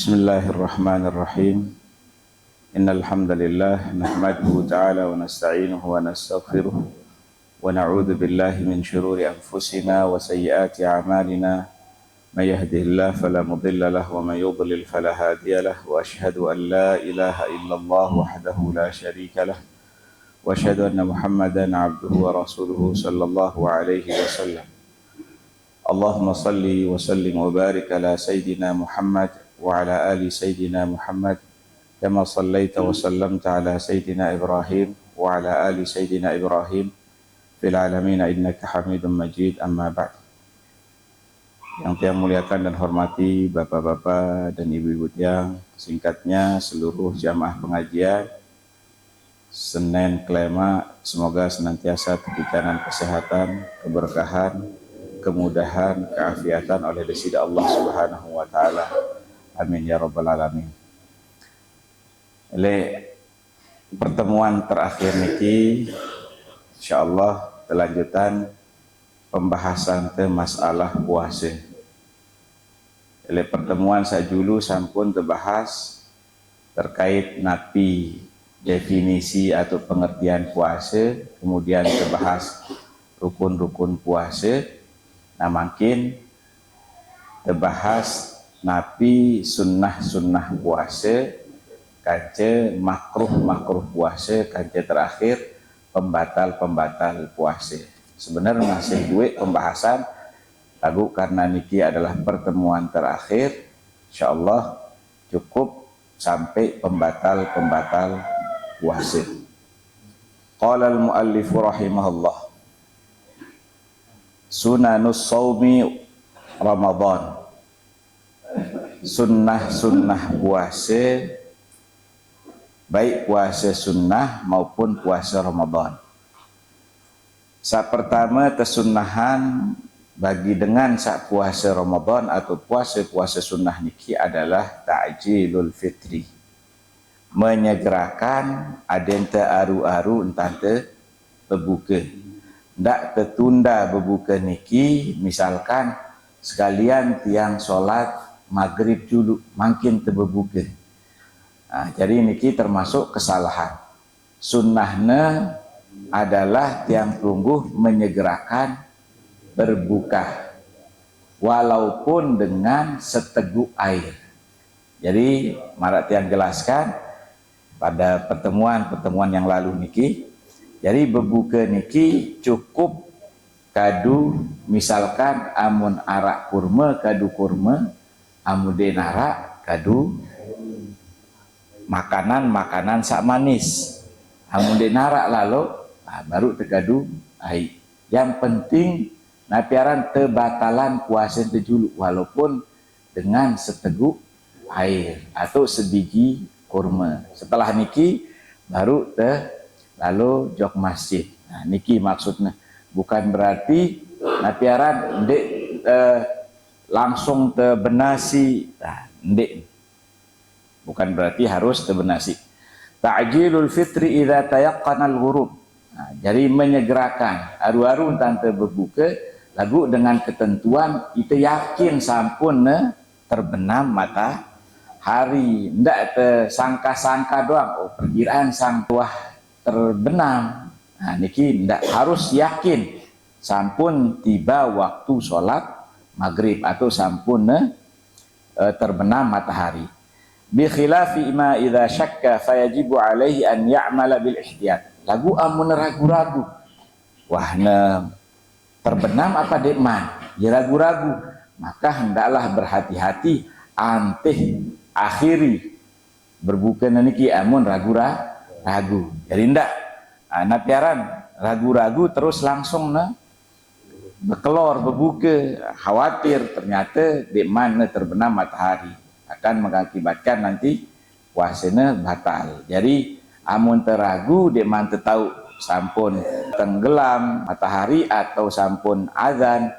Bismillahirrahmanirrahim. Innal hamdalillah nahmaduhu ta'ala wa nasta'inuhu wa nastaghfiruh wa na'udzu billahi min shururi anfusina wa sayyiati a'malina. May yahdihillahu fala mudilla lahu wa may yudlil fala hadiya lahu wa asyhadu an la ilaha illallah wahdahu la syarika lah wa asyhadu anna Muhammadan 'abduhu wa rasuluhu sallallahu alaihi wasallam. Allahumma salli wa sallim wa barik ala sayyidina Muhammad wa ala ali sayyidina Muhammad kama sallaita wa sallamta ala sayyidina Ibrahim wa ala ali sayyidina Ibrahim fil alamin innaka Hamidum Majid. Amma ba'd. Yang saya muliakan dan hormati bapak-bapak dan ibu-ibu yang singkatnya seluruh jamaah pengajian Senin Kelema, semoga senantiasa diberikan kesehatan, keberkahan, kemudahan, keafiatan oleh Desida Allah Subhanahu wa taala. Amin ya rabbal alamin. Oleh pertemuan terakhir niki insyaallah kelanjutan pembahasan te masalah puasa. Oleh pertemuan sajulu sampun terbahas terkait napi definisi atau pengertian puasa, kemudian terbahas rukun-rukun puasa. Nah makin terbahas napi sunnah-sunnah puasa, kance makruh-makruh puasa, kance terakhir pembatal-pembatal puasa. Sebenarnya masih dua pembahasan lagu karena niki adalah pertemuan terakhir, insyaallah cukup sampai pembatal-pembatal puasa. Qala al-muallif rahimahullah, sunanus shaumi Ramadan. Sunnah-sunnah puasa, baik puasa sunnah maupun puasa Ramadan. Pertama kesunnahan bagi dengan sak puasa Ramadan atau puasa-puasa sunnah niki adalah ta'jilul fitri, menyegerakan adente aru-aru entante berbuka. Ndak tertunda berbuka niki, misalkan sekalian tiang solat maghrib dulu makin terberbuka. Nah, jadi niki termasuk kesalahan. Sunnahnya adalah tiang tunggu menyegerakan berbuka walaupun dengan seteguk air. Jadi marak tiang jelaskan pada pertemuan yang lalu niki. Jadi berbuka niki cukup kadu, misalkan amun arak kurma kadu kurma, amude narak kadu makanan sak manis, amude narak lalu baru tegadu air. Yang penting napiaran tebatalan puasa tejulu walaupun dengan seteguk air atau sebiji kurma. Setelah niki baru lalu jok masjid. Nah, niki maksudnya bukan berarti napiaran ndek langsung terbenasi. Nah, ndek. Bukan berarti harus terbenasi. Ta'jilul fitri idza tayaqqana al-ghurub. Nah, jadi menyegerakan aru-aru tante berbuka lagu dengan ketentuan itu yakin sampun terbenam matahari. Ndak tersangka-sangka doang. Oh, perkiraan sang tuah terbenam. Nah, niki ndak harus yakin sampun tiba waktu sholat maghrib atau sampun terbenam matahari. Bi khilafi ma idza syakka fayajibu alaihi an ya'mala bil ihtiyat. Lagu amun ragu-ragu, wah terbenam apa dekman, ya ragu-ragu, maka hendaklah berhati-hati anteh akhiri berbuka niki amun ragu. Jadi ndak napiaran ragu-ragu terus langsung berkelor berbuka, khawatir ternyata dekman terbenam matahari akan mengakibatkan nanti puasanya batal. Jadi amun teragu dekman tahu sampun tenggelam matahari atau sampun azan,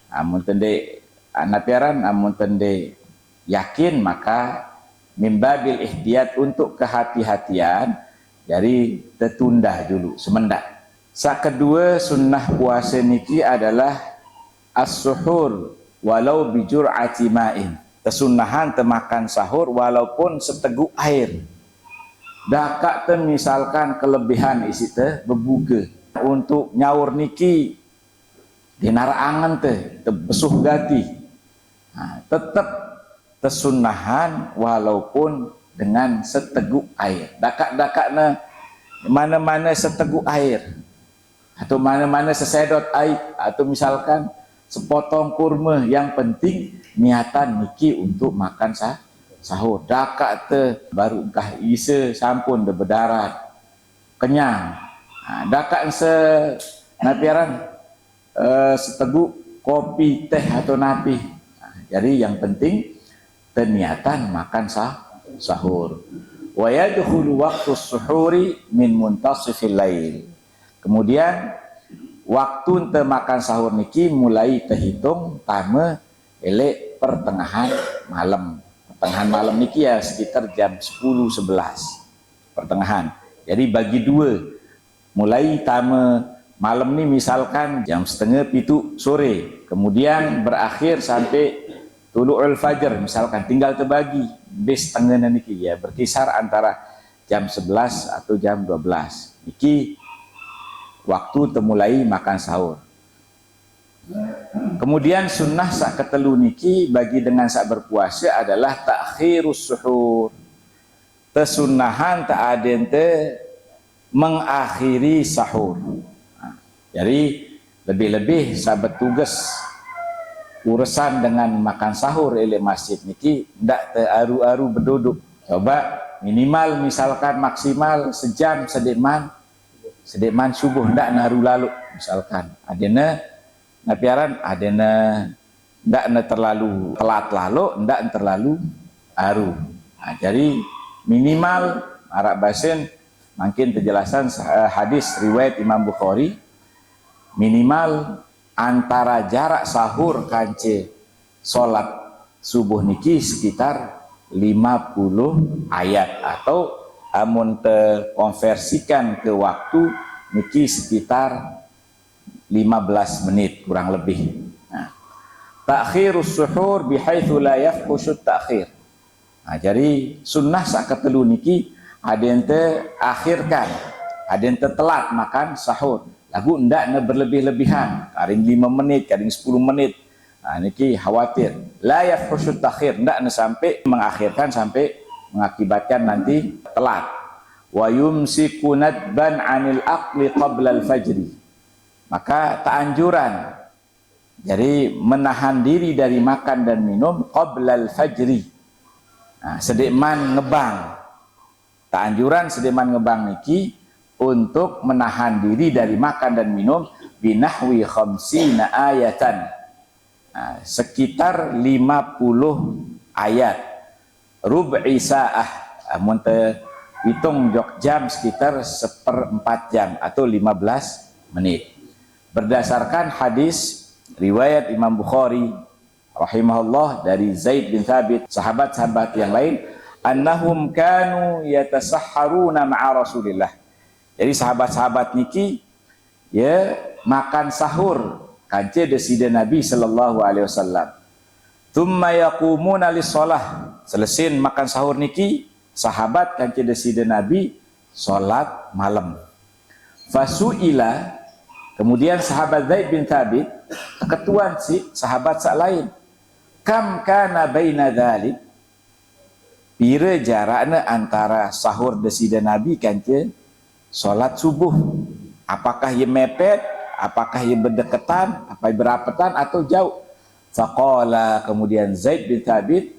amun tende napiaran amun tende yakin maka mimbabil ihtiyat untuk kehati-hatian, jadi tertunda dulu semendak. Kedua sunnah puasa niki adalah as-suhur walau bijur'ati ma'in. Tesunahan temakan sahur walaupun seteguk air. Dakak te misalkan kelebihan isi te berbuka untuk nyaur niki dinara angan te besuh gati. Tetap tesunahan walaupun dengan seteguk air. Dakak-dakaknya mana-mana seteguk air atau mana-mana sesedot air atau misalkan sepotong kurma, yang penting niatan niki untuk makan sahur. Dakak te baru kah isa sampun de berdarat kenyang. Dakak se napiaran seteguk kopi teh atau napi. Jadi yang penting niatan makan sahur. Wa yadkhulu waqtu suhuri min muntasifil lail. Kemudian waktu ente makan sahur niki mulai terhitung tama elek pertengahan malam. Pertengahan malam niki ya sekitar jam 10-11 pertengahan. Jadi bagi dua, mulai tama malam ni misalkan jam 6:30 sore, kemudian berakhir sampai tulu'ul fajr misalkan, tinggal terbagi bis tengah niki ya, berkisar antara jam 11 atau jam 12 niki waktu temulai makan sahur. Kemudian sunnah sak ketelu niki bagi dengan sak berpuasa adalah takhirus suhur. Tesunahan tak adente mengakhiri sahur. Jadi lebih-lebih sahabat tugas urusan dengan makan sahur oleh masjid niki ndak tearu-aru berduduk. Coba minimal misalkan maksimal sejam sedekman subuh, ndak naru lalu misalkan adena napiaran adena ndak terlalu telat lalu, ndak terlalu aru. Jadi minimal arak basen mungkin penjelasan hadis riwayat Imam Bukhari, minimal antara jarak sahur kance solat subuh niki sekitar 50 ayat, atau amun terkonversikan ke waktu niki sekitar 15 menit kurang lebih. Ta'khirus suhur bihaitsu la yafhushu ta'khir. Jadi sunnah sak ketelu niki ada ente akhirkan, ada ente telat makan sahur. Lagu ndak na berlebih-lebihan, kadang 5 menit, kadang 10 menit. Niki khawatir la yafhushu ta'khir, ndak na sampai mengakhirkan sampai mengakibatkan nanti telat. Wa yumsiku nadban 'anil aqli qabla al-fajri. Maka ta'anjuran, jadi menahan diri dari makan dan minum qabla al-fajri. Sedekman ngebang. Ta'anjuran sedekman ngebang niki untuk menahan diri dari makan dan minum binahwi khamsina ayatan. Sekitar 50 ayat. Rub'i sa'ah, amun hitung jam sekitar 1/4 jam atau 15 menit. Berdasarkan hadis riwayat Imam Bukhari rahimahullah dari Zaid bin Thabit, sahabat-sahabat yang lain, annahum kanu yatasahharuna ma'a Rasulillah. Jadi sahabat-sahabat niki ya makan sahur kance deside Nabi sallallahu alaihi wasallam. Tsumma yaqumuna lis-shalah. Selesai makan sahur niki, sahabat kance deside Nabi salat malam. Fasuila, kemudian sahabat Zaid bin Thabit ketuan si sahabat sak lain. Kam kana baina dzalik? Pira jarakna antara sahur deside Nabi kance salat subuh? Apakah ia mepet? Apakah ia berdekatan? Apa berapatan atau jauh? Faqala, kemudian Zaid bin Thabit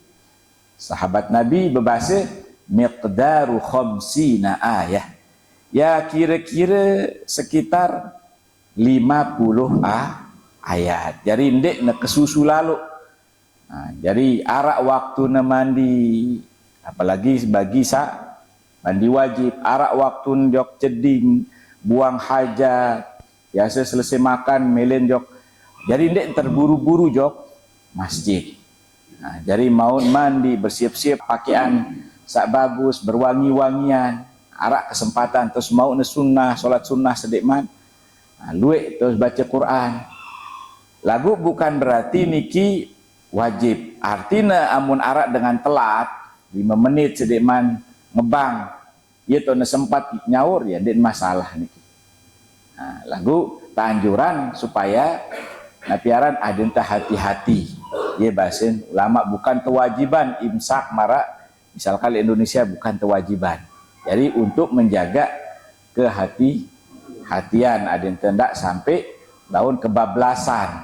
sahabat Nabi berbahasa miqdaru khamsina ayah. Ya kira-kira sekitar 50 ayat. Jadi ndek nak kesusu lalu. Jadi arak waktu na mandi, apalagi bagi mandi wajib, arak waktu njok ceding, buang hajat, biasa selesai makan melen jok. Jadi ndek terburu-buru jok masjid. Jadi mau mandi, bersiap-siap pakaian sak bagus, berwangi-wangian, arak kesempatan terus mau sunnah, solat sunnah sedekman, luek terus baca Quran. Lagu bukan berarti niki wajib. Artinya amun arak dengan telat 5 menit sedekman ngebang, ia tu sempat nyaur ya den masalah niki. Nah, lagu tanjuran supaya napiaran adentah hati-hati. Ia bahasin ulama bukan kewajiban imsak marak misalkan di Indonesia bukan kewajiban. Jadi untuk menjaga kehati-hatian adentah ndak sampai daun kebablasan,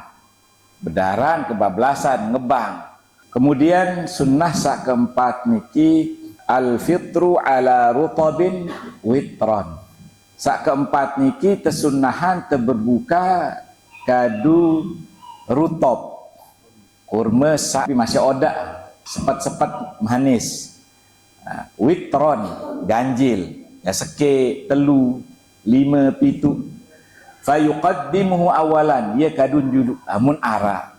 bedaran kebablasan ngebang. Kemudian sunnah sak keempat niki al-fitru ala rutabin witron. Sak keempat niki tesunnahan teberbuka kadu rutob. Kurma sak masih oda sepat-sepat manis. Witron ganjil ya seke telu 5 pitu. Fayuqaddimuhu awalan ia kadun julu amun ara.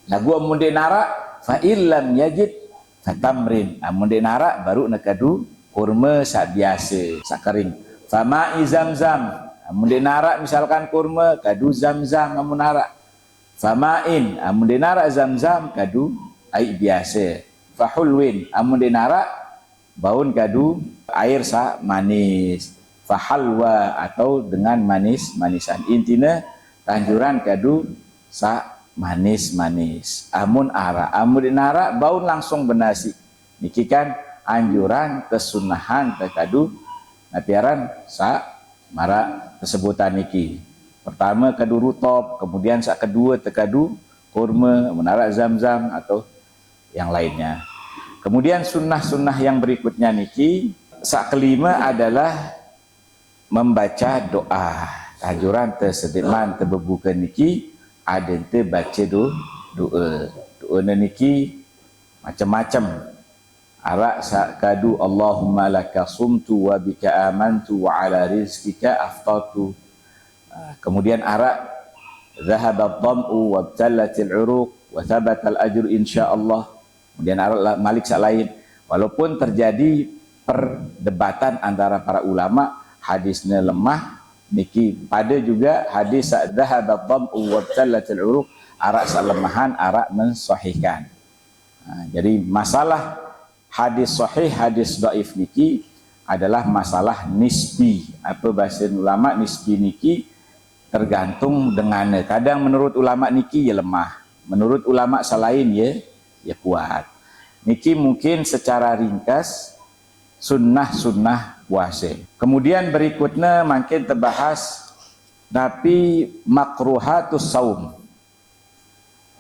Lagu amun denara fa illam yajid fatamrin amun denara baru nakadu kurma sak biasa sak kering. Fama zamzam amun denara misalkan kurma kadu zamzam amun nara. Famain amun denara zamzam kadu air biasa. Fahulwin amun denara baun kadu air sak manis. Fahalwa atau dengan manis-manisan. Intinya tanjuran kadu sak manis-manis. Amun ara, amun dinara baun langsung benasi. Niki kan anjuran kesunahan kadu napiaran sak mara tesebutan niki. Pertama kadu rutob, kemudian sak kedua tekadu kurma, menara zamzam atau yang lainnya. Kemudian sunnah-sunnah yang berikutnya niki, sak kelima adalah membaca doa. Anjuran tersedekman terbebuka niki ada ente baca doa. Doa niki macam-macam. Arak sakadu Allahumma laka sumtu wa bika amantu wa ala rizkika aftatu. Kemudian arak zahabat dham'u wa btallatil uruq wa thabatal ajru insyaallah. Kemudian arak malik sak lain. Walaupun terjadi perdebatan antara para ulama, hadisnya lemah niki pada juga hadis zahabat dham'u wa btallatil uruq arak salemahan arak mensahihkan. Jadi masalah hadis sahih hadis dhaif niki adalah masalah nisbi. Apa bahasa ulama nisbi niki tergantung dengan kadang menurut ulama niki ya lemah, menurut ulama selain ya kuat. Niki mungkin secara ringkas sunnah-sunnah puasa. Kemudian berikutnya makin terbahas tapi makruhatus saum.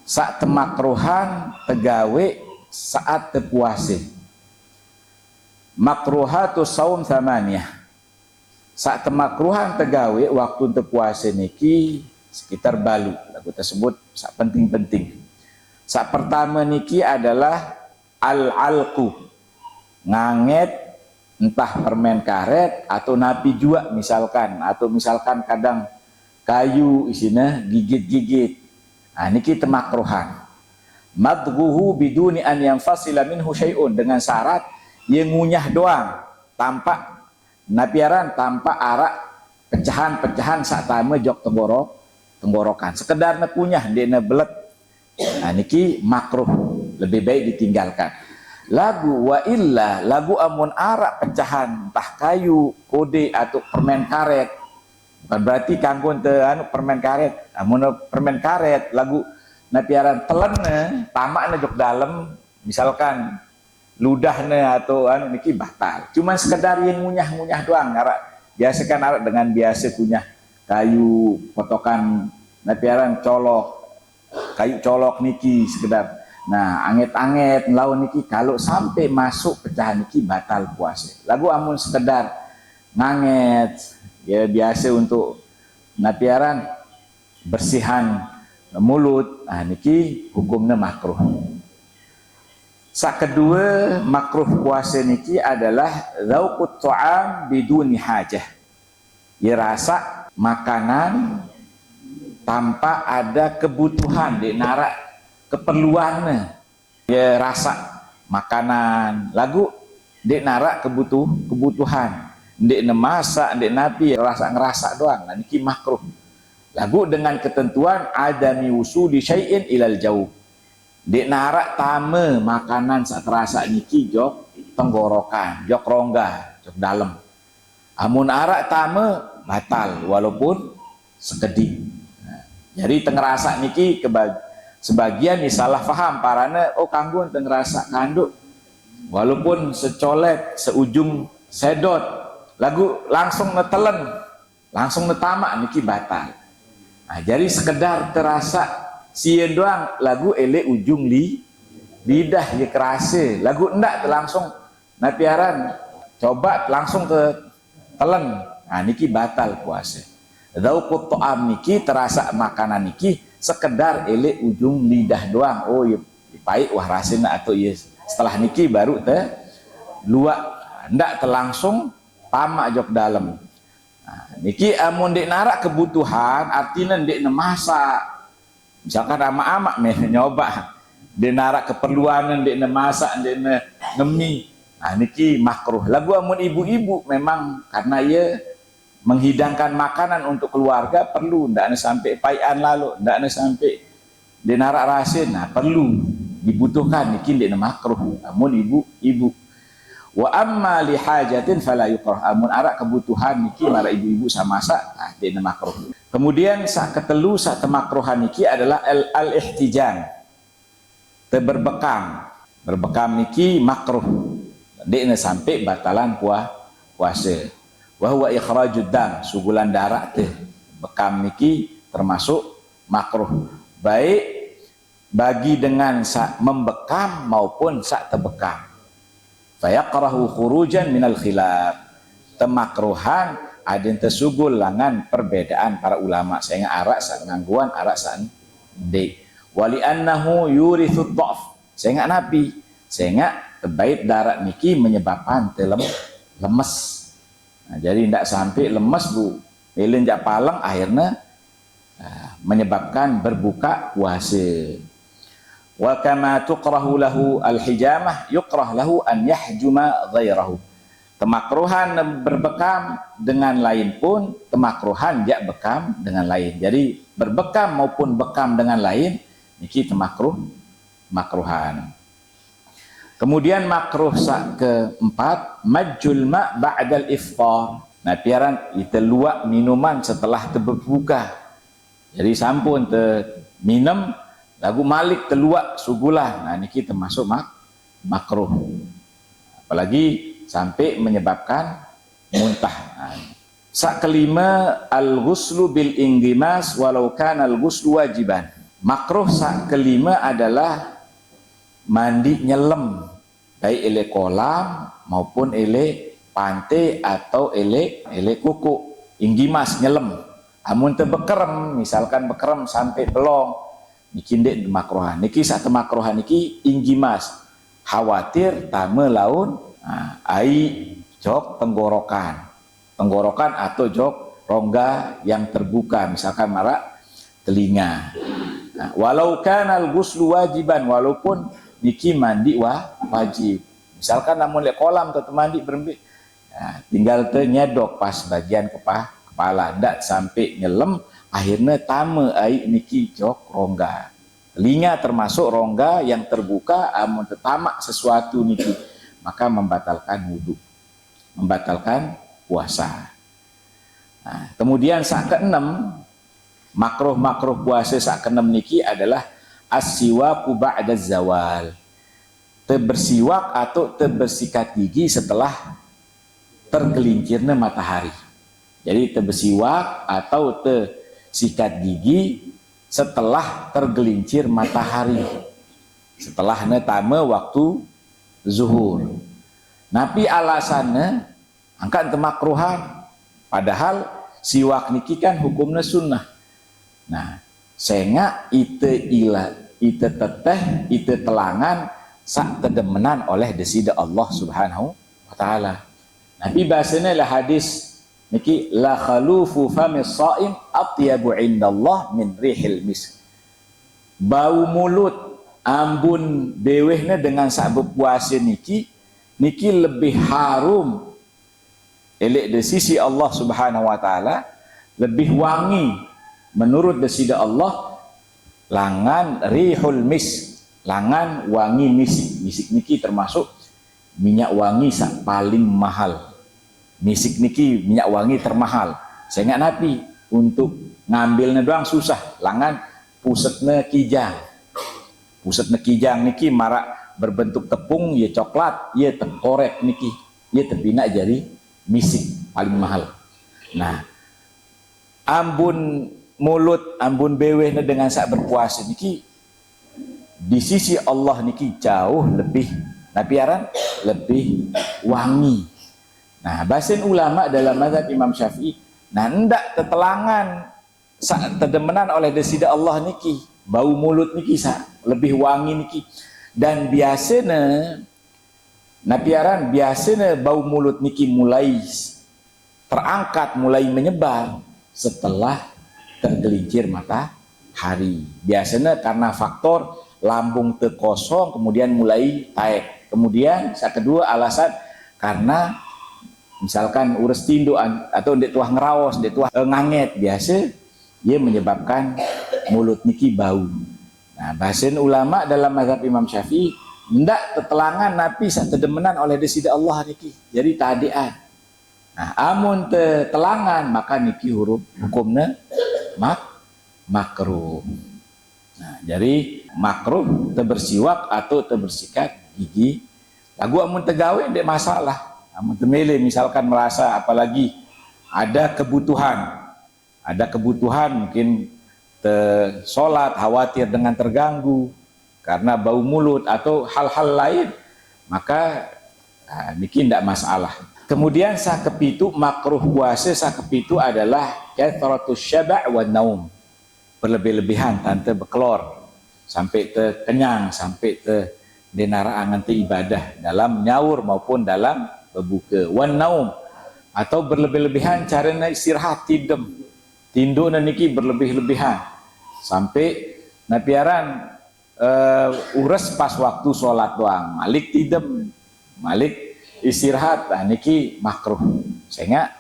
Saat temakruhan tegawe saat terpuasa. Makruhatus saum thamaniyah. Saat temakruhan tegawe waktu terpuasa niki sekitar balu. Lagu tersebut sak penting-penting. Saat pertama niki adalah al-alqu. Nganget entah permen karet atau napi jua misalkan, atau misalkan kadang kayu isinya gigit-gigit. Nah niki temakruhan. Madghuhu biduni an yanfasila minhu syai'un, dengan syarat yang ngunyah doang tanpa napiaran, tanpa arak pecahan-pecahan saat tama jok tenggorokan. Sekedar nekunyah dia belet. Nah niki makruh, lebih baik ditinggalkan. Lagu wa illa lagu amun arak pecahan entah kayu, kode atau permen karet. Bukan berarti kangkun te permen karet. Amun permen karet lagu napiaran telenne tamakna jok dalam misalkan ludahnya atau niki batal. Cuman sekedar yang ngunyah-ngunyah doang arak. Biasa kan arak dengan biasa kunyah kayu potokan napiaran colok. Kayu colok niki sekedar. Nah, anget-anget lawan niki kalau sampai masuk pecahan niki batal puasa. Lagu amun sekedar nganget ya biasa untuk napiaran bersihan mulut. Nah niki hukumnya makruh. Sak kedua makruh puasa niki adalah zauqut ta'am biduni hajah. Ya rasa makanan tanpa ada kebutuhan di narak keperluannya. Ya rasa makanan lagu dek narak kebutuhan dek nemasak dek nabi rasa ngerasa doang. Nah niki makruh lagu dengan ketentuan adami wusuli syai'in ilal jauh, Dek narak tama makanan sak terasa niki jok tenggorokan, jok rongga, jok dalam. Amun arak tama batal walaupun sekedip. Jadi tengerasa niki sebagian salah faham parane kanggo tengerasa kanduk walaupun secolek seujung sedot lagu langsung netelen langsung netamak niki batal. Nah, jadi sekedar terasa sieun doang lagu ele ujung lidah ye kerasa lagu enggak langsung napiaran coba langsung ke telen. Nah niki batal puasa. Dzauqut ta'am niki terasa makanan niki sekedar ele ujung lidah doang. Oh ya pahit wah rasina atau ya setelah niki baru teh luak ndak terlangsung tamak jok dalam. Nah, niki amun dek narak kebutuhan artinya dek masak. Misalkan ama-ama nyoba dek narak keperluan dek masak dek ngemi. Nah niki makruh. Lagu amun ibu-ibu memang karena ia menghidangkan makanan untuk keluarga perlu ndak sampai paian lalu ndak sampai dek narak rasin. Nah perlu dibutuhkan niki dek makruh. Amun ibu-ibu wa amma li hajatin fala yukrah. Amun arak kebutuhan niki mara ibu-ibu sama masak nah dek makruh. Kemudian sak ketelu sak temakruhan niki adalah al-ihtijan. Berbekam. Berbekam niki makruh. Dek sampai batalan puasa. Wa huwa ikhrajud dam, sugulan darah teh. Bekam niki termasuk makruh. Baik bagi dengan sak membekam maupun sak tebekam. Fayaqrahu khurujan minal khilaf. Temakruhan ada yang tersugul langan perbedaan para ulama. Saya arak sak ngangguan arak sak de. Wali annahu yurithu dhaf. Saya nabi. Saya terbaik darat niki menyebabkan lemes. Nah, jadi tidak sampai lemes bu. Pelin jak palang akhirnya menyebabkan berbuka puasa. Wa kama tukrahu lahu al-hijamah yukrah lahu an yahjuma ghairahu. Temakruhan berbekam dengan lain pun temakruhan jak bekam dengan lain. Jadi berbekam maupun bekam dengan lain niki makruhan. Kemudian makruh sak keempat majjul ma' ba'dal iftar. Nah piaran kita luak minuman setelah berbuka. Jadi sampun minum lagu malik teluak sugulah. Nah niki termasuk makruh. Apalagi sampai menyebabkan muntah. Nah, sak kelima al-ghuslu bil inggimas walau kana al-ghuslu wajiban. Makruh sak kelima adalah mandi nyelem baik ele kolam maupun ele pantai atau ele kuku inggimas nyelem. Amun teu bekerem misalkan bekerem sampai belong niki ndek makruhan. Niki sak makruhan niki inggimas. Khawatir tame laun ai jok tenggorokan atau jok rongga yang terbuka misalkan marak telinga. Nah, walau kanal ghuslu wajiban walaupun niki mandi wajib. Misalkan namun lek kolam tetap mandi berembi. Nah, tinggal nyedok pas bagian kepala ndak sampai nyelam akhirnya tame ai niki jok rongga. Telinga termasuk rongga yang terbuka amun tetamak sesuatu niki maka membatalkan wudu. Membatalkan puasa. Nah, kemudian sak keenam makruh puasa sak keenam niki adalah as-siwaku ba'da zawal. Bersiwak atau bersikat gigi setelah tergelincirnya matahari. Jadi bersiwak atau sikat gigi setelah tergelincir matahari. Setelah tame waktu zuhur. Napi alasannya angkat kemakruhan. Padahal siwak niki kan hukumnya sunnah. Nah, sehingga ite teteh telangan sak tedemenan oleh desida Allah Subhanahu wa taala. Nabi bahasanya lah hadis niki la khalufu famis shaim atyabu indallah min rihil misk. Bau mulut ambun dewehna dengan sak berpuasa niki lebih harum elek di sisi Allah Subhanahu wa taala, lebih wangi menurut desida Allah langan rihul misk. langan wangi misik. Misik niki termasuk minyak wangi sak paling mahal. Misik niki minyak wangi termahal. Saya ingat Nabi untuk ngambilnya doang susah. Langan pusetnya kijang. Pusetnya kijang niki marak berbentuk tepung, ya coklat, ya tengkorek niki, ya terpinak jadi misik paling mahal. Nah, ambun mulut, ambun beweh dengan sak berpuasa niki di sisi Allah niki jauh lebih napiaran lebih wangi. Nah, bahasan ulama dalam mazhab Imam Syafi'i, nah ndak tetelangan sak terdemenan oleh desida Allah niki, bau mulut niki sak lebih wangi niki. Dan biasanya napiaran biasanya bau mulut niki mulai terangkat, mulai menyebar setelah tergelincir matahari. Biasanya karena faktor lambung terkosong kemudian mulai taek. Kemudian yang kedua alasan karena misalkan urus tindu atau ndek tuah ngeraos, ndek tuah nganget, biasa ia menyebabkan mulut niki bau. Nah, bahasan ulama dalam mazhab Imam Syafi'i ndak tetelangan napi sak tedemenan oleh desida Allah niki. Jadi tadean. Nah, amun tetelangan maka niki huruf hukumnya makruh. Nah, jadi makruh terbersiwak atau terbersikat gigi. Lagu amun tegawe ndek masalah. Amun temele misalkan merasa apalagi ada kebutuhan mungkin sholat khawatir dengan terganggu karena bau mulut atau hal-hal lain, maka niki ndak masalah. Kemudian sakepitu makruh puasa sakepitu adalah kathratus syaba' wan naum. Berlebih-lebihan tante bekelor sampai kenyang, sampai denara angan ibadah dalam nyaur maupun dalam berbuka. Wan naum atau berlebih-lebihan caranya istirahat tindu niki berlebih-lebihan sampai napiaran ures pas waktu sholat doang, malik tidem, malik istirahat. Nah, niki makruh. Sehingga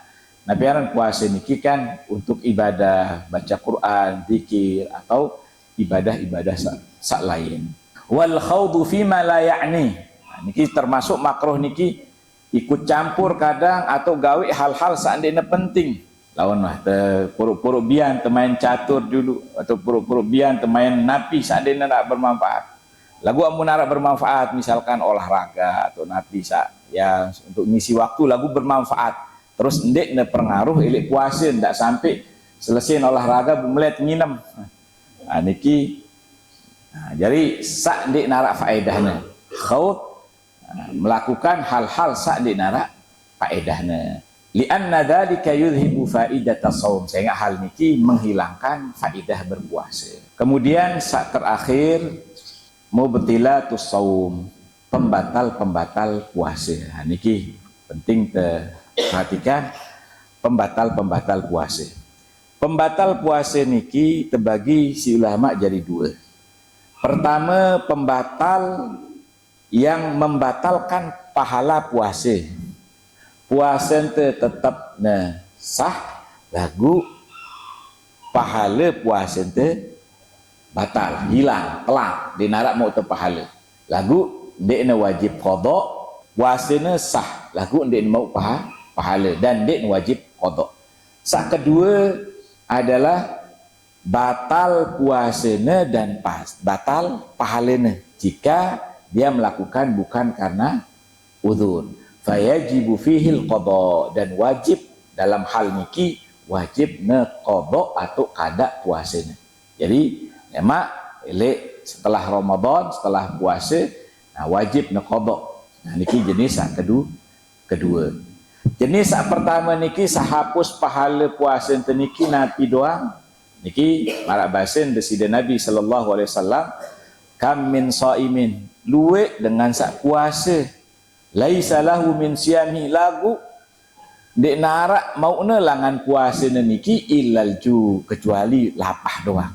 napiaran puasa niki kan untuk ibadah baca Quran, zikir atau ibadah-ibadah sak lain. Wal khawdu fima la ya'ni. Nah, niki termasuk makruh niki ikut campur kadang atau gawe hal-hal seandainya penting. Lawan mah puruk-puruk bian temain catur dulu atau puruk-puruk bian temain napi seandainya nak bermanfaat. Lagu amun nak bermanfaat misalkan olahraga atau napi ya untuk ngisi waktu lagu bermanfaat. Terus ndek ne pengaruh ilik puasa ndak sampai selesai olahraga bemelet nginem. Nah, niki jadi sak ndek narak faedahnya. Khaut melakukan hal-hal sak ndek narak faedahnya. Lianna dzalika yudhibu faidatas shaum, sehingga hal niki menghilangkan faedah berpuasa. Kemudian sak terakhir mubtilatus shaum, pembatal-pembatal puasa. Nah, niki penting perhatikan pembatal-pembatal puasa. Pembatal puasa niki terbagi si ulama jadi dua. Pertama, pembatal yang membatalkan pahala puasa. Puasa tetap sah, lagu pahala puasa batal, hilang, telang, dinarak mau pahala. Lagu ndek wajib qada, puasanya sah, lagu ndek mau pahala dan ndek wajib qada. Sak kedua adalah batal puasanya dan batal pahalanya jika dia melakukan bukan karena uzur. Fayajibu fihil qada, dan wajib dalam hal niki wajib qada atau kada puasanya. Jadi emak setelah Ramadan, setelah puasa, nah wajib qada. Nah niki jenis kedua. Jenis pertama niki sahapus pahala puasa niki nabi doang. Niki marak bahasan desida Nabi sallallahu alaihi wasallam, kam min shaimin, luwe dengan sak puasa, laisa lahu min siyami, lagu dek narak mauna langan puasa niki illal ju, kecuali lapah doang,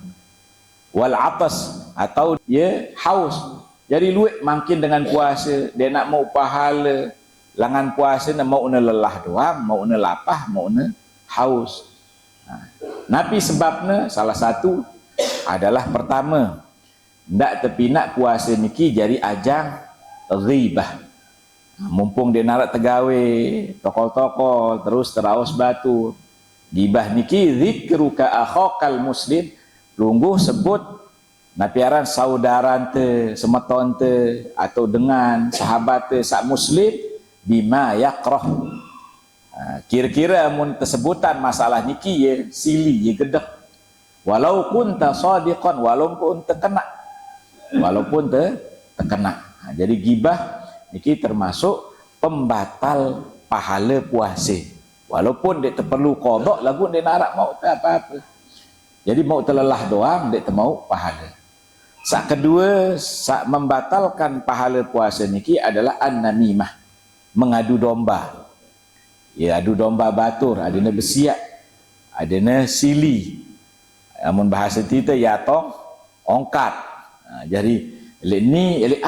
wal atas atau ya haus. Jadi luwe makin dengan puasa dia nak mau pahala langan puasa nak mauna lelah doang, mauna lapah, mauna haus. Nah, Nabi sebabnya salah satu adalah pertama ndak terpinak puasa niki jadi ajang ghibah. Mumpung dia narak tegawe tokol-tokol terus teraus batu. Gibah niki zikruka akhokal muslim, lungguh sebut napiaran saudara te, semeton te, atau dengan sahabat te sak muslim bima yakrah. Kira-kira mun tersebutan masalah niki ye sili ye gedek. Walau kunta sadiqan, walaupun terkena. Jadi gibah niki termasuk pembatal pahala puasa. Walaupun dia terperlu qada lagu dia narak mau tak apa-apa. Jadi mau terlelah doang dia mau pahala. Sak kedua, sak membatalkan pahala puasa niki adalah an-namimah, mengadu domba. Ya, adu domba batur, adana bersiap, adana sili. Amun bahasa kita ya tong ongkat. Jadi elek ni elek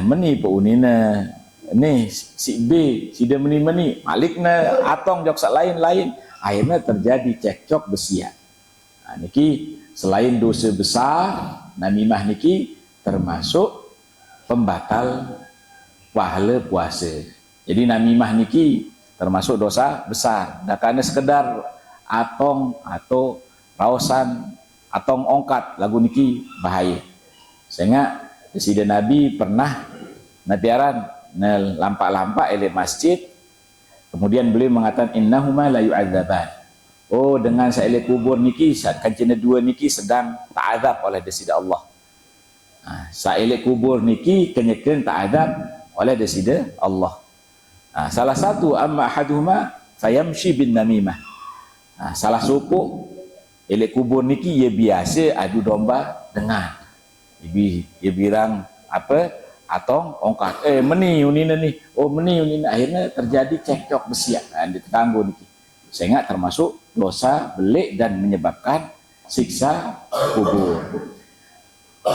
meni po unina ni si B si dia meni malikna atong jok sak lain-lain, akhirnya terjadi cekcok bersiap. Niki selain dosa besar, namimah niki termasuk pembatal pahala puasa. Jadi namimah niki termasuk dosa besar. Dah karena sekedar atong atau rausan atong ongkat lagu niki bahaya. Sehingga Presiden Nabi pernah nabiaran lampak-lampak elek masjid, kemudian beliau mengatakan innahuma la yu'adzaban. Oh, dengan saelek kubur niki kancina dua niki sedang ta'adzab oleh desida Allah. Saelek kubur niki kenyekeun ta'adzab oleh desida Allah. Salah satu amma ahaduhuma fayamshi bin namimah. Salah suku elek kubur niki ia biasa adu domba dengan ia birang apa atong ongkat meni unina ni, oh meni unina, akhirnya terjadi cekcok bersiap di tetangga niki, sehingga termasuk dosa belik dan menyebabkan siksa kubur.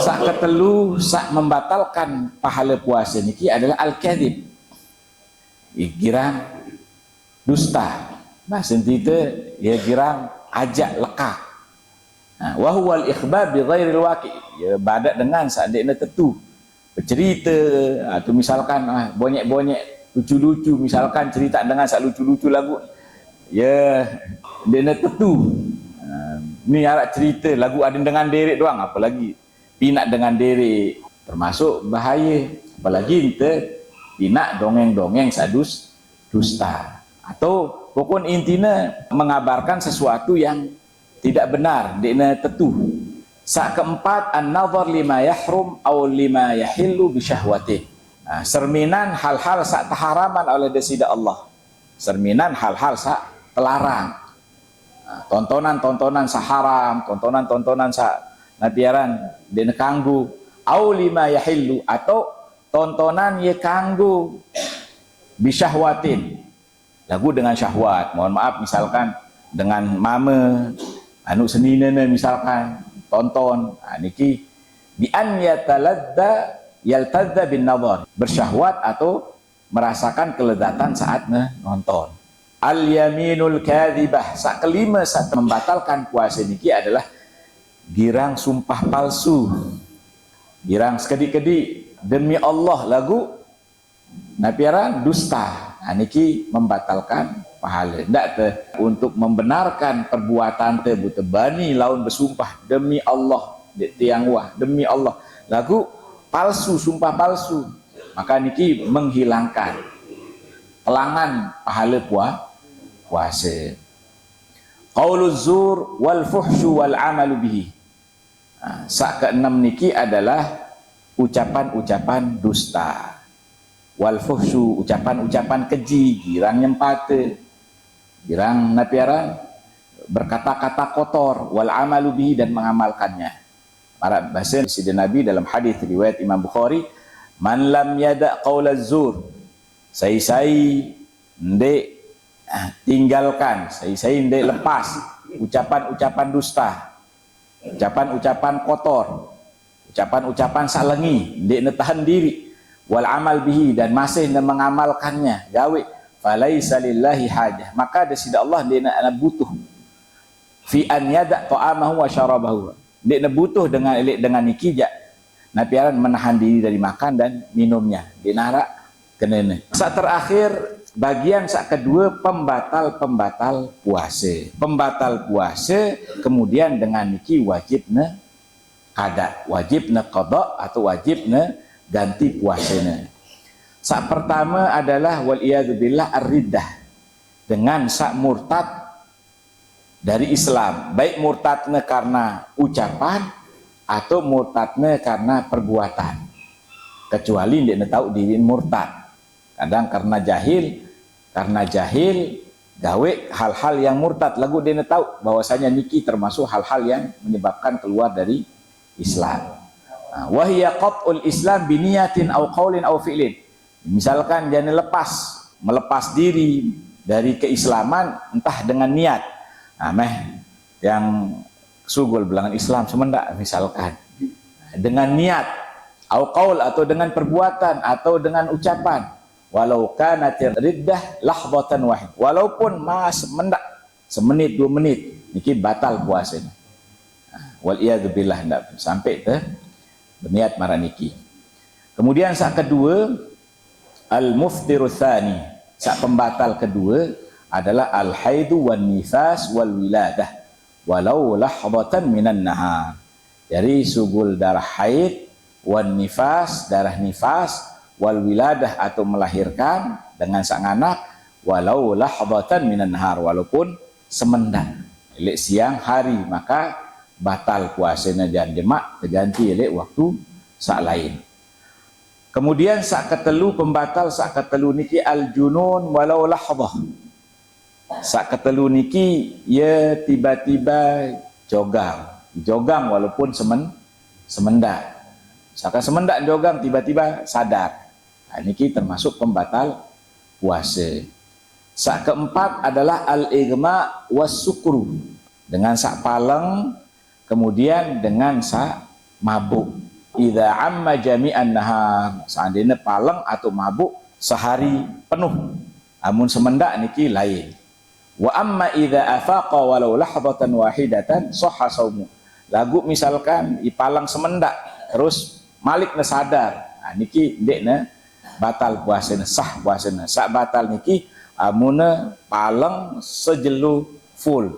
Sak ketelu sak membatalkan pahala puasa niki adalah al-kadzib, girang dusta. Bahasa kita ia girang ajak lekak. Wa huwa al-ikhbar bi ghairil waqi', ya badak dengan seadekna tentu bercerita atau misalkan bonyek-bonyek lucu-lucu, misalkan cerita dengan sak lucu-lucu lagu ya dekna tentu. Ni arak cerita lagu ada dengan derek doang, apalagi pinak dengan derek, termasuk bahaya. Apalagi kita pinak dongeng-dongeng sadus dusta atau pokok intinya mengabarkan sesuatu yang tidak benar, dekna tetu. Sak keempat, an-nazar lima yahrum aw lima yahillu bi syahwati. Serminan hal-hal sak taharaman oleh desida Allah. Serminan hal-hal sak telarang. Tontonan-tontonan sak haram, tontonan-tontonan sak nabiaran dekna kanggu, aw lima yahillu, atau tontonan ye kanggu bi syahwatin. Lagu dengan syahwat. Mohon maaf misalkan dengan mama anu seninana misalkan tonton, niki bi an yaltadza bin nazar, bersyahwat atau merasakan kelezatan saat nonton. Al yaminul kadzibah, sak kelima saat membatalkan puasa niki adalah girang sumpah palsu, girang sekedi-kedi demi Allah lagu napiaran dusta. Niki membatalkan pahala. Ndak untuk membenarkan perbuatan tersebut bani laun bersumpah demi Allah tiang wah demi Allah lagu palsu, sumpah palsu, maka niki menghilangkan telangan pahala puasa. Qauluz zur wal fuhsyu wal amalu bihi. Sak keenam niki adalah ucapan-ucapan dusta. Wal fuhsyu, ucapan-ucapan keji, girang nyempate, girang napiaran, berkata-kata kotor, wal amalu bihi, dan mengamalkannya. Para bahasa Presiden Nabi dalam hadis riwayat Imam Bukhari, man lam yada' qaulaz zur, sai-sai ndek tinggalkan, sai-sai ndek lepas ucapan-ucapan dusta, ucapan-ucapan kotor, ucapan-ucapan salengi, ndek netahan diri, wal amal bihi, dan masih mengamalkannya, gawe, falaisa lillahi hajah, maka desida Allah dia nak butuh fi an yada' ta'amahu wa syarabahu, dia nak butuh dengan niki napiaran menahan diri dari makan dan minumnya. Di narak kenene. Saat terakhir bagian saat kedua pembatal puasa. Pembatal puasa kemudian dengan niki wajibna qada, wajibna qada atau wajibna ganti puasanya. Saat pertama adalah wal iyadu billah ar-riddah, dengan sak murtad dari Islam, baik murtadnya karena ucapan atau murtadnya karena perbuatan. Kecuali dia tahu diri murtad. Kadang karena jahil gawe hal-hal yang murtad, lagu dia tahu bahwasanya niki termasuk hal-hal yang menyebabkan keluar dari Islam. Wahiyya qat'ul Islam biniyatin aw qaulin aw fi'lin. Misalkan dia melepas diri dari keislaman entah dengan niat. Yang sugul bilangan Islam semendak misalkan dengan niat aw qaul atau dengan perbuatan atau dengan ucapan, walau kanatir riddah lahdatan wahid, walaupun semendak semenit 2 menit niki batal puasanya. Wal iyadu billah, ndak sampai ke berniat maraniki. Kemudian saat kedua al-muftiru tsani, saat pembatal kedua adalah al-haidu wan nifas wal wiladah walau lahdatan minan nahar. Jadi sugul darah haid, wan nifas darah nifas, wal wiladah atau melahirkan dengan sang anak, walau lahdatan minan nahar, walaupun semendak elek siang hari, maka batal puasanya dan jemak terganti elek waktu sak lain. Kemudian sak ketelu pembatal sak ketelu niki al junun walau lahdah. Sak ketelu niki ya tiba-tiba jogang walaupun semendak. Misalkan semendak jogang tiba-tiba sadar. Niki termasuk pembatal puasa. Sak keempat adalah al-igma was sukru, dengan sak paleng kemudian dengan sak mabuk. Idza amma jami'an nahar, seandainya paleng atau mabuk sehari penuh, amun semendak niki lain. Wa amma idza afaqa walau lahdatan wahidatan sahha saumu. Lagu misalkan ipalang semendak terus malikna sadar, niki ndekna batal puasana, sah puasana. Sak batal niki amuna paleng sejelu full.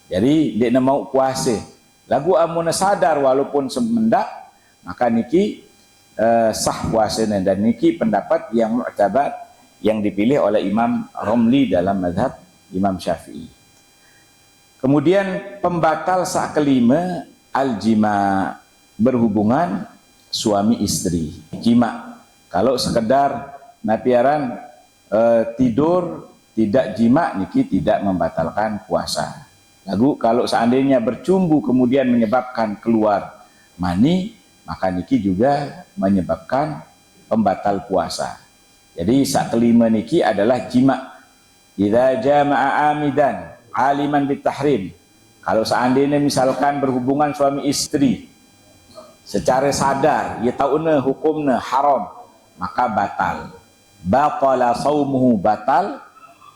Jadi ndekna mau puasa. Lagu amuna sadar walaupun semendak, maka niki sah puasanya, dan niki pendapat yang mu'tabar yang dipilih oleh Imam Romli dalam mazhab Imam Syafi'i. Kemudian pembatal sak kelima al-jima, berhubungan suami istri. Jima, kalau sekedar napiaran tidur tidak jima niki tidak membatalkan puasa. Lagu kalau seandainya bercumbu kemudian menyebabkan keluar mani, maka niki juga menyebabkan pembatal puasa. Jadi sak kelima niki adalah jima. Idza jama'a amidan aliman bitahrim. Kalau seandainya misalkan berhubungan suami istri secara sadar, ia tahunya hukumnya haram, maka batal. Batala saumuhu, batal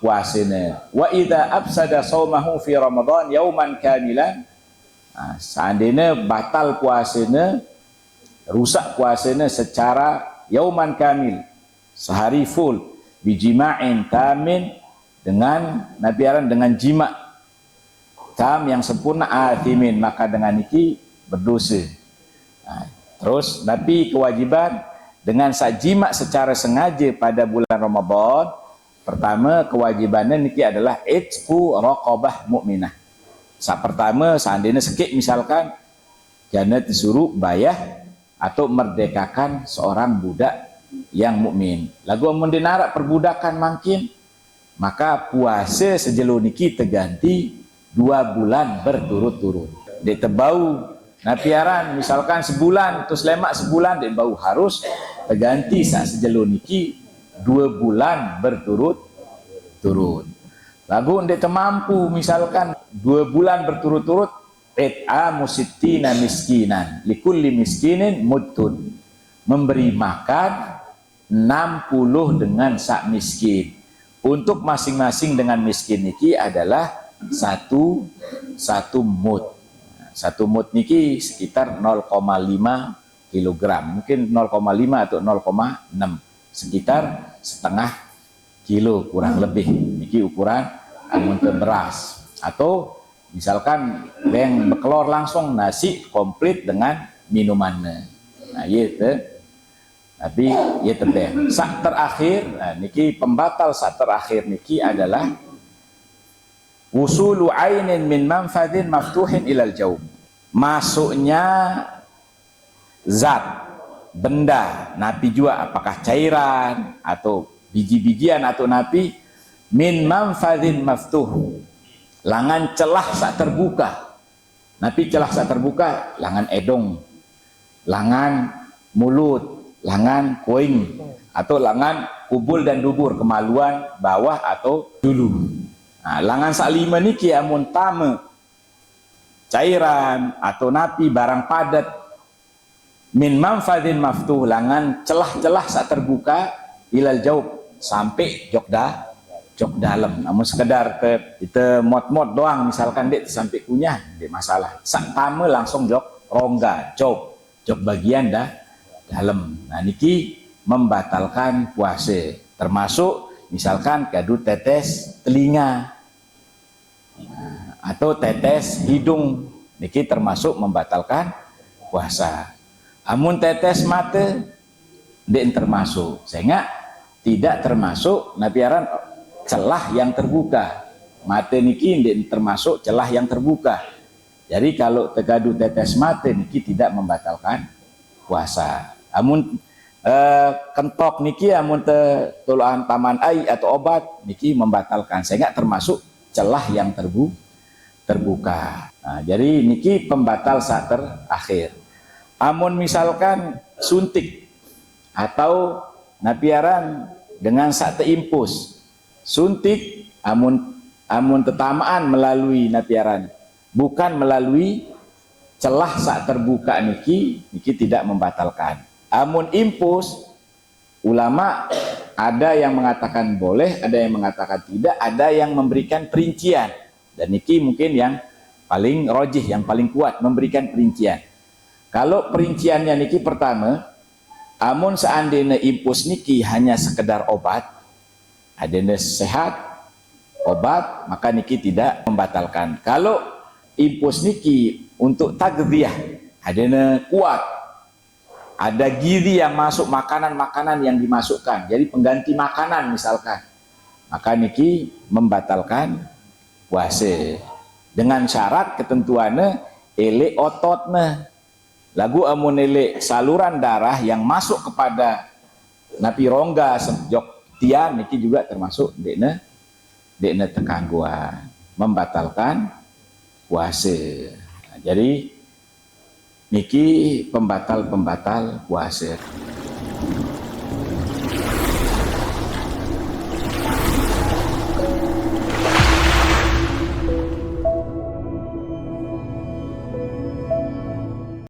puasanya. Wa idza afsada saumahu fi Ramadan yauman kamilan. Seandainya batal puasanya, rusak puasanya secara yauman kamil, sehari full, bijima'in tamin, dengan nabiaran dengan jima tam yang sempurna, athimin, maka dengan niki berdosa. Terus Nabi kewajiban dengan sajima secara sengaja pada bulan Ramadan. Pertama kewajibannya niki adalah itqu raqabah mukminah. Saat pertama seandainya sekik misalkan jana disuruh bayah atau merdekakan seorang budak yang mukmin. Lagu amun dinarak perbudakan makin, maka puasa sejelo niki terganti 2 bulan berturut-turut. Dia terbau napiaran misalkan sebulan terus lemak sebulan, dia bau harus terganti saat sejelo niki 2 bulan berturut-turut. Lagu dia termampu misalkan 2 bulan berturut-turut, it'amu sittina miskinan likulli miskinin muddun, memberi makan 60 dengan sak miskin. Untuk masing-masing dengan miskin niki adalah satu mud. Satu mud niki sekitar 0,5 kilogram, mungkin 0,5 atau 0,6, sekitar setengah kilo kurang lebih. Niki ukuran amun teu beras. Atau misalkan beng bekelor langsung nasi komplit dengan minumannya. Nah, ieu teh tapi ieu teh beng. Sak terakhir, nah, niki pembatal sak terakhir niki adalah wusulu ainin min manfadin maftuhin ilal jaum. Masuknya zat, benda, napi juga apakah cairan atau biji-bijian atau napi min manfadin maftuh, langan celah sak terbuka. Napi celah sak terbuka, langan edong, langan mulut, langan koing, atau langan kubul dan dubur, kemaluan, bawah atau dulu. Nah, langan sak lima niki amun tame cairan atau napi barang padat min manfadin maftuh, langan celah-celah sak terbuka ilal jaub, sampai jok dalam. Namun sekedar ke kita mot-mot doang misalkan dek sampai kunyah, dek masalah. Sak tame langsung jok rongga, jok bagian dalam. Nah, niki membatalkan puasa. Termasuk misalkan kadu tetes telinga atau tetes hidung, niki termasuk membatalkan puasa. Amun tetes mata dek termasuk, sehingga tidak termasuk nabiaran celah yang terbuka. Mata niki dek termasuk celah yang terbuka. Jadi kalau tegadu tetes mata niki tidak membatalkan puasa. Amun kentok niki amun tuluan paman ai atau obat niki membatalkan, sehingga termasuk celah yang terbuka. Nah, jadi niki pembatal sak terakhir. Amun misalkan suntik atau napiaran dengan sak teimpus, suntik amun tetamaan melalui napiaran, bukan melalui celah sak terbuka niki tidak membatalkan. Amun impus, ulama ada yang mengatakan boleh, ada yang mengatakan tidak, ada yang memberikan perincian. Dan niki mungkin yang paling rojih, yang paling kuat memberikan perincian. Kalau perinciannya niki pertama, amun seandainya impus niki hanya sekedar obat, adanya sehat obat, maka niki tidak membatalkan. Kalau impus niki untuk tagdhiyah, adanya kuat, ada gizi yang masuk, makanan-makanan yang dimasukkan, jadi pengganti makanan misalkan, maka niki membatalkan puasa dengan syarat ketentuannya ele ototnya. Lagu amun ele saluran darah yang masuk kepada napi rongga jok tian niki juga termasuk dekne tekangguan, membatalkan puasa. Nah, jadi niki pembatal puasa.